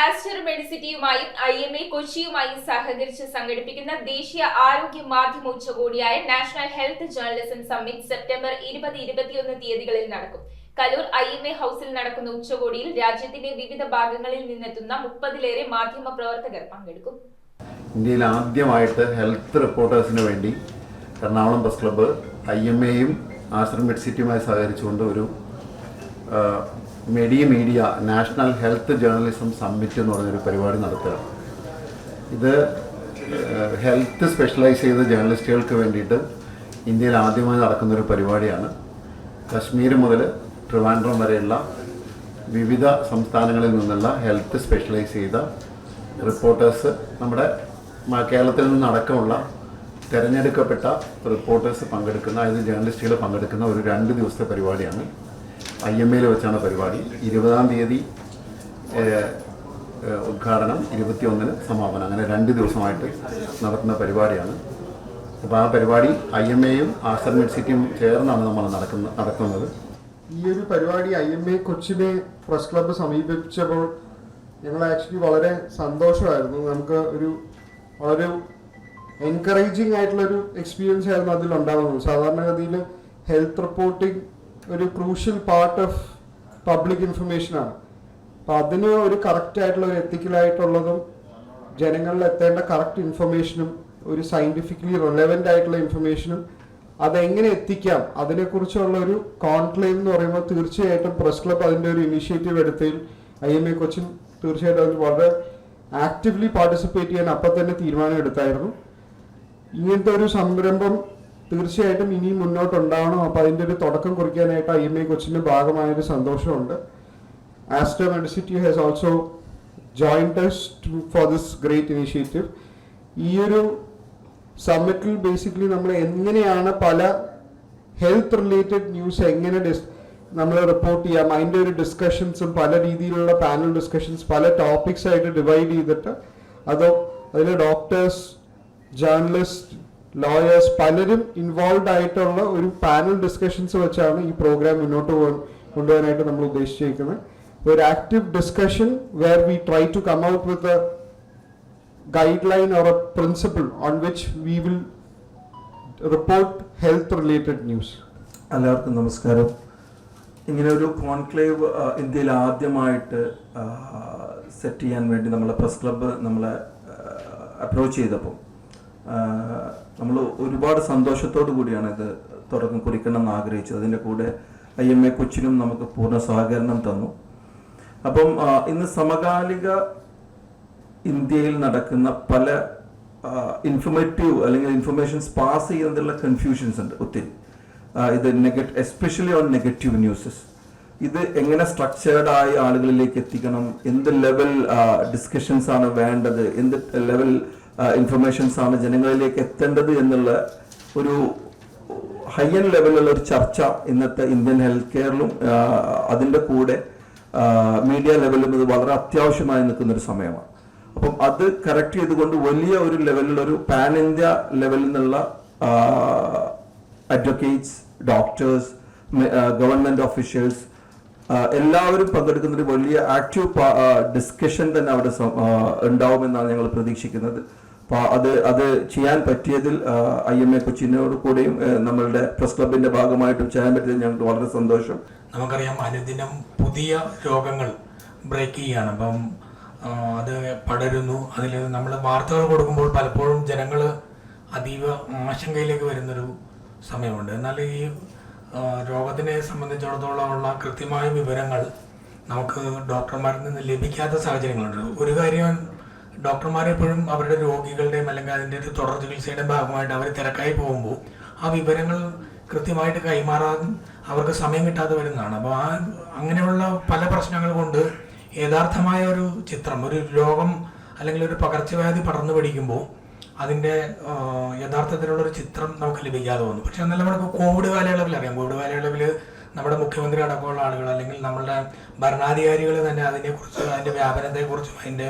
Aster മെഡിസിറ്റിയുമായും IMA കൊച്ചിയുമായും സഹകരിച്ച് സംഘടിപ്പിക്കുന്ന ദേശീയ ആരോഗ്യ മാധ്യമ ഉച്ചകോടിയായ National Health Journalism Summit September 20-21 തീയതികളിൽ നടക്കും. കലൂർ IMA ഹൌസിൽ നടക്കുന്ന ഉച്ചകോടിയിൽ രാജ്യത്തിന്റെ വിവിധ ഭാഗങ്ങളിൽ നിന്നെത്തുന്ന 30-ലേറെ മാധ്യമ പ്രവർത്തകർ പങ്കെടുക്കും. ഇന്ത്യയിൽ ആദ്യമായിട്ട് ഹെൽത്ത് റിപ്പോർട്ടേഴ്സിന് വേണ്ടി എറണാകുളം പ്രസ് ക്ലബ്ബ് IMAയും ആസ്റ്റർ മെഡിസിറ്റിയുമായി സഹകരിച്ചുകൊണ്ട് ഒരു media national Health Journalism summit എന്ന് പറഞ്ഞൊരു പരിപാടി നടത്തുകയാണ്. ഇത് ഹെൽത്ത് സ്പെഷ്യലൈസ് ചെയ്ത ജേർണലിസ്റ്റുകൾക്ക് വേണ്ടിയിട്ട് ഇന്ത്യയിൽ ആദ്യമായി നടക്കുന്നൊരു പരിപാടിയാണ്. കശ്മീർ മുതൽ ട്രിവാൻഡ്രം വരെയുള്ള വിവിധ സംസ്ഥാനങ്ങളിൽ നിന്നുള്ള ഹെൽത്ത് സ്പെഷ്യലൈസ് ചെയ്ത റിപ്പോർട്ടേഴ്സ്, നമ്മുടെ കേരളത്തിൽ നിന്നടക്കമുള്ള തിരഞ്ഞെടുക്കപ്പെട്ട റിപ്പോർട്ടേഴ്സ് പങ്കെടുക്കുന്ന, അതായത് ജേർണലിസ്റ്റുകൾ പങ്കെടുക്കുന്ന ഒരു 2 ദിവസത്തെ പരിപാടിയാണ്. IMAയിൽ വെച്ചാണ് പരിപാടി. 20-ാം തീയതി ഉദ്ഘാടനം, 21-ന് സമാപനം, അങ്ങനെ 2 ദിവസമായിട്ട് നടത്തുന്ന പരിപാടിയാണ്. അപ്പോൾ ആ പരിപാടി IMAയും ആസ്റ്റർ മെഡിസിറ്റിയും ചേർന്നാണ് നമ്മൾ നടത്തുന്നത്. ഈ ഒരു പരിപാടി IMA കൊച്ചിനെ പ്രസ് ക്ലബ്ബ് സമീപിച്ചപ്പോൾ ഞങ്ങൾ ആക്ച്വലി വളരെ സന്തോഷമായിരുന്നു. നമുക്ക് വളരെ എൻകറേജിങ് ആയിട്ടുള്ളൊരു എക്സ്പീരിയൻസ് ആയിരുന്നു അതിലുണ്ടാകുന്നത്. സാധാരണഗതിയിൽ ഹെൽത്ത് റിപ്പോർട്ടിംഗ് ഒരു ക്രൂഷ്യൽ പാർട്ട് ഓഫ് പബ്ലിക് ഇൻഫർമേഷനാണ്. അപ്പോൾ അതിന് ഒരു കറക്റ്റ് ആയിട്ടുള്ള ഒരു എത്തിക്കലായിട്ടുള്ളതും ജനങ്ങളിൽ എത്തേണ്ട കറക്റ്റ് ഇൻഫർമേഷനും ഒരു സയൻറ്റിഫിക്കലി റെലവൻ്റ് ആയിട്ടുള്ള ഇൻഫർമേഷനും അതെങ്ങനെ എത്തിക്കാം അതിനെക്കുറിച്ചുള്ള ഒരു കോൺക്ലേവ് എന്ന് പറയുമ്പോൾ തീർച്ചയായിട്ടും പ്രസ് ക്ലബ്ബ് അതിൻ്റെ ഒരു ഇനിഷ്യേറ്റീവ് എടുത്തതിൽ IMA കൊച്ചിൻ തീർച്ചയായിട്ടും അതിൽ വളരെ ആക്റ്റീവ്ലി പാർട്ടിസിപ്പേറ്റ് ചെയ്യാൻ അപ്പം തന്നെ തീരുമാനം എടുത്തായിരുന്നു. ഇങ്ങനത്തെ ഒരു സംരംഭം തീർച്ചയായിട്ടും ഇനിയും മുന്നോട്ടുണ്ടാവണം. അപ്പോൾ അതിൻ്റെ ഒരു തുടക്കം കുറിക്കാനായിട്ട് IMA കൊച്ചിൻ്റെ ഭാഗമായൊരു സന്തോഷമുണ്ട്. Aster Medicity has also joined us for this great initiative. ഈ ഒരു സമ്മിറ്റിൽ ബേസിക്കലി നമ്മൾ എങ്ങനെയാണ് പല ഹെൽത്ത് റിലേറ്റഡ് ന്യൂസ് എങ്ങനെ നമ്മൾ റിപ്പോർട്ട് ചെയ്യാം, അതിൻ്റെ ഒരു ഡിസ്കഷൻസും പല രീതിയിലുള്ള പാനൽ ഡിസ്കഷൻസ് പല ടോപ്പിക്സ് ആയിട്ട് ഡിവൈഡ് ചെയ്തിട്ട് അതിൽ ഡോക്ടേഴ്സ്, ജേർണലിസ്റ്റ്, ലോയേഴ്സ് പലരും ഇൻവോൾവ് ആയിട്ടുള്ള ഒരു പാനൽ ഡിസ്കഷൻസ് വെച്ചാണ് ഈ പ്രോഗ്രാം മുന്നോട്ട് കൊണ്ടുപോകാനായിട്ട് നമ്മൾ ഉദ്ദേശിച്ചിരിക്കുന്നത്. ഒരു active discussion where we try to come out with a guideline or a principle on which we will report health related news. എല്ലാവർക്കും നമസ്കാരം. ഇങ്ങനെ ഒരു കോൺക്ലേവ് ഇന്ത്യയിൽ ആദ്യമായിട്ട് സെറ്റ് ചെയ്യാൻ വേണ്ടി നമ്മളെ പ്രസ് ക്ലബ്ബ് നമ്മളെ അപ്രോച്ച് ചെയ്തപ്പോൾ നമ്മൾ ഒരുപാട് സന്തോഷത്തോടു കൂടിയാണ് ഇത് തുടക്കം കുറിക്കണം എന്ന് ആഗ്രഹിച്ചത്. അതിൻ്റെ കൂടെ IMA കൊച്ചിനും നമുക്ക് പൂർണ്ണ സഹകരണം തന്നു. അപ്പം ഇന്ന് സമകാലിക ഇന്ത്യയിൽ നടക്കുന്ന പല ഇൻഫർമേറ്റീവ് അല്ലെങ്കിൽ ഇൻഫർമേഷൻസ് പാസ് ചെയ്യുന്നതിലുള്ള കൺഫ്യൂഷൻസ് ഉണ്ട് ഒത്തിരി. ഇത് എസ്പെഷ്യലി ഓൺ നെഗറ്റീവ് ന്യൂസസ്. ഇത് എങ്ങനെ സ്ട്രക്ചേർഡ് ആയി ആളുകളിലേക്ക് എത്തിക്കണം, എന്ത് ലെവൽ ഡിസ്കഷൻസ് ആണ് വേണ്ടത്, എന്ത് ലെവൽ ഇൻഫർമേഷൻസ് ആണ് ജനങ്ങളിലേക്ക് എത്തേണ്ടത് എന്നുള്ള ഒരു ഹയർ ലെവലുള്ള ഒരു ചർച്ച ഇന്നത്തെ ഇന്ത്യൻ ഹെൽത്ത് കെയറിലും അതിൻ്റെ കൂടെ മീഡിയ ലെവലിലും ഇത് വളരെ അത്യാവശ്യമായി നിൽക്കുന്നൊരു സമയമാണ്. അപ്പം അത് കറക്റ്റ് ചെയ്തുകൊണ്ട് വലിയ ഒരു ലെവലിലൊരു പാൻ ഇന്ത്യ ലെവലിൽ നിന്നുള്ള അഡ്വക്കേറ്റ്സ്, ഡോക്ടേഴ്സ്, ഗവൺമെന്റ് ഓഫീഷ്യൽസ് എല്ലാവരും പങ്കെടുക്കുന്ന ഒരു വലിയ ആക്റ്റീവ് ഡിസ്കഷൻ തന്നെ അവിടെ ഉണ്ടാവുമെന്നാണ് ഞങ്ങൾ പ്രതീക്ഷിക്കുന്നത്. അപ്പോൾ അത് ചെയ്യാൻ പറ്റിയതിൽ IMA കൊച്ചിനോട് കൂടെയും നമ്മളുടെ പ്രസ് ക്ലബിന്റെ ഭാഗമായിട്ടും ചെയ്യാൻ പറ്റിയതിൽ ഞങ്ങൾക്ക് വളരെ സന്തോഷം. നമുക്കറിയാം, അനുദിനം പുതിയ രോഗങ്ങൾ ബ്രേക്ക് ചെയ്യുകയാണ്. അപ്പം അത് പടരുന്നു. അതിൽ നമ്മൾ വാർത്തകൾ കൊടുക്കുമ്പോൾ പലപ്പോഴും ജനങ്ങൾ അതീവ ആശങ്കയിലേക്ക് വരുന്നൊരു സമയമുണ്ട്. എന്നാൽ ഈ രോഗത്തിനെ സംബന്ധിച്ചിടത്തോളം ഉള്ള കൃത്യമായ വിവരങ്ങൾ നമുക്ക് ഡോക്ടർമാരിൽ നിന്ന് ലഭിക്കാത്ത സാഹചര്യങ്ങളുണ്ട്. ഒരു കാര്യം, ഡോക്ടർമാരെപ്പോഴും അവരുടെ രോഗികളുടെയും അല്ലെങ്കിൽ അതിൻ്റെ ഒരു തുടർ ചികിത്സയുടെ ഭാഗമായിട്ട് അവർ തിരക്കായി പോകുമ്പോൾ ആ വിവരങ്ങൾ കൃത്യമായിട്ട് കൈമാറാൻ അവർക്ക് സമയം കിട്ടാതെ വരുന്നതാണ്. അപ്പോൾ അങ്ങനെയുള്ള പല പ്രശ്നങ്ങൾ കൊണ്ട് യഥാർത്ഥമായ ഒരു ചിത്രം, ഒരു രോഗം അല്ലെങ്കിൽ ഒരു പകർച്ചവ്യാധി പടർന്നു പിടിക്കുമ്പോൾ അതിൻ്റെ യഥാർത്ഥത്തിലുള്ളൊരു ചിത്രം നമുക്ക് ലഭിക്കാതെ വന്നു. പക്ഷെ എന്നാലും നമുക്ക് കോവിഡ് കാലയളവിൽ അറിയാം, കോവിഡ് കാലയളവിൽ നമ്മുടെ മുഖ്യമന്ത്രി അടക്കമുള്ള ആളുകൾ അല്ലെങ്കിൽ നമ്മളുടെ ഭരണാധികാരികൾ തന്നെ അതിനെക്കുറിച്ച്, അതിൻ്റെ വ്യാപനത്തെക്കുറിച്ചും അതിൻ്റെ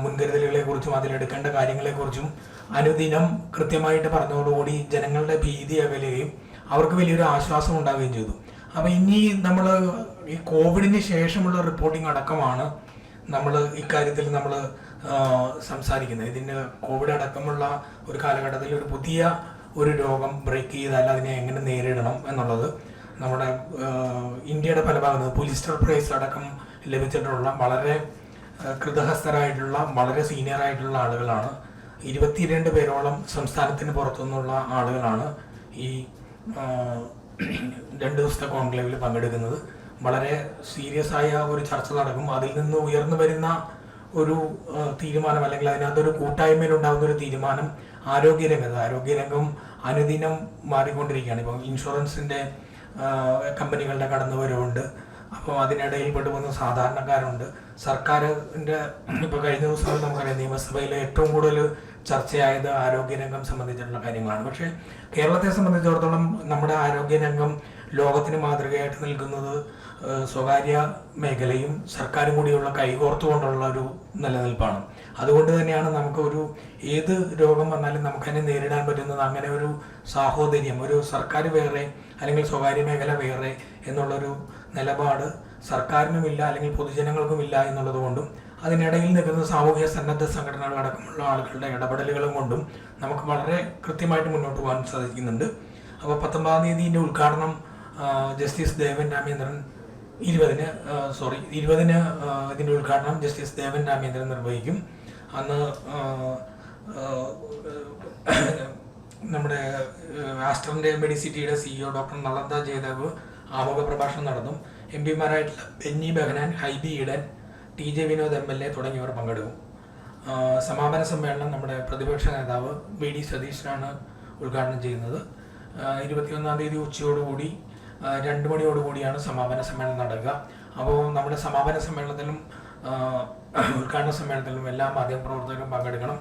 മുൻകരുതലുകളെക്കുറിച്ചും അതിലെടുക്കേണ്ട കാര്യങ്ങളെക്കുറിച്ചും അനുദിനം കൃത്യമായിട്ട് പറഞ്ഞതോടുകൂടി ജനങ്ങളുടെ ഭീതി അകലുകയും അവർക്ക് വലിയൊരു ആശ്വാസം ഉണ്ടാവുകയും ചെയ്തു. അപ്പോൾ ഇനി നമ്മൾ ഈ കോവിഡിന് ശേഷമുള്ള റിപ്പോർട്ടിംഗ് അടക്കമാണ് നമ്മൾ ഇക്കാര്യത്തിൽ നമ്മൾ സംസാരിക്കുന്നത്. ഇതിന് കോവിഡ് അടക്കമുള്ള ഒരു കാലഘട്ടത്തിൽ ഒരു പുതിയ ഒരു രോഗം ബ്രേക്ക് ചെയ്താൽ അതിനെ എങ്ങനെ നേരിടണം എന്നുള്ളത് നമ്മുടെ ഇന്ത്യയുടെ പല ഭാഗത്ത് പുലിസ്റ്റർ പ്രൈസ് അടക്കം ലഭിച്ചിട്ടുള്ള വളരെ കൃതഹസ്ഥരായിട്ടുള്ള വളരെ സീനിയർ ആയിട്ടുള്ള ആളുകളാണ്. 22 പേരോളം സംസ്ഥാനത്തിന് പുറത്തുനിന്നുള്ള ആളുകളാണ് ഈ 2 ദിവസത്തെ കോൺക്ലേവിൽ പങ്കെടുക്കുന്നത്. വളരെ സീരിയസ് ആയ ഒരു ചർച്ച നടക്കും. അതിൽ നിന്ന് ഉയർന്നു വരുന്ന ഒരു തീരുമാനം അല്ലെങ്കിൽ അതിനകത്തൊരു കൂട്ടായ്മയിലുണ്ടാകുന്ന ഒരു തീരുമാനം ആരോഗ്യരംഗം അനുദിനം മാറിക്കൊണ്ടിരിക്കുകയാണ്. ഇപ്പം ഇൻഷുറൻസിൻ്റെ കമ്പനികളുടെ കടന്നുവരവുണ്ട്. അപ്പോൾ അതിനിടയിൽ പെട്ടുപോകുന്ന സാധാരണക്കാരുണ്ട്. സർക്കാരിൻ്റെ ഇപ്പോൾ കഴിഞ്ഞ ദിവസങ്ങളിൽ നമുക്കറിയാം നിയമസഭയിൽ ഏറ്റവും കൂടുതൽ ചർച്ചയായത് ആരോഗ്യരംഗം സംബന്ധിച്ചിട്ടുള്ള കാര്യങ്ങളാണ്. പക്ഷേ കേരളത്തെ സംബന്ധിച്ചിടത്തോളം നമ്മുടെ ആരോഗ്യരംഗം ലോകത്തിന് മാതൃകയായിട്ട് നിൽക്കുന്നത് സ്വകാര്യ മേഖലയും സർക്കാരും കൂടിയുള്ള കൈകോർത്തുകൊണ്ടുള്ള ഒരു നിലനിൽപ്പാണ്. അതുകൊണ്ട് തന്നെയാണ് നമുക്ക് ഏത് രോഗം വന്നാലും നമുക്കതിനെ നേരിടാൻ പറ്റുന്നത് അങ്ങനെ ഒരു സാഹോദര്യം, ഒരു സർക്കാർ വേറെ അല്ലെങ്കിൽ സ്വകാര്യ മേഖല വേറെ എന്നുള്ളൊരു നിലപാട് സർക്കാരിനുമില്ല അല്ലെങ്കിൽ പൊതുജനങ്ങൾക്കുമില്ല എന്നുള്ളത് കൊണ്ടും അതിനിടയിൽ നിൽക്കുന്ന സാമൂഹ്യ സന്നദ്ധ സംഘടനകളടക്കമുള്ള ആളുകളുടെ ഇടപെടലുകളും കൊണ്ടും നമുക്ക് വളരെ കൃത്യമായിട്ട് മുന്നോട്ട് പോകാൻ സാധിക്കുന്നുണ്ട്. അപ്പോൾ 19-ാം തീയതിൻ്റെ ഉദ്ഘാടനം ജസ്റ്റിസ് ദേവൻ രാമേന്ദ്രൻ 20-ന് ഇതിൻ്റെ ഉദ്ഘാടനം ജസ്റ്റിസ് ദേവൻ രാമേന്ദ്രൻ നിർവഹിക്കും. അന്ന് നമ്മുടെ ആസ്റ്ററിൻ്റെ മെഡിസിറ്റിയുടെ CEO ഡോക്ടർ നളന്ദ ജയദേവ് ആമുഖ പ്രഭാഷണം നടത്തും. MP മാരായിട്ടുള്ള Benny Behanan, Hibi Eden, TJ Vinod MLA തുടങ്ങിയവർ പങ്കെടുക്കും. സമാപന സമ്മേളനം നമ്മുടെ പ്രതിപക്ഷ നേതാവ് VD സതീശനാണ് ഉദ്ഘാടനം ചെയ്യുന്നത്. 21-ാം തീയതി ഉച്ചയോടുകൂടി 2 മണിയോടുകൂടിയാണ് സമാപന സമ്മേളനം നടക്കുക. അപ്പോൾ നമ്മുടെ സമാപന സമ്മേളനത്തിലും ഉദ്ഘാടന സമ്മേളനത്തിലും എല്ലാ മാധ്യമപ്രവർത്തകരും പങ്കെടുക്കണം.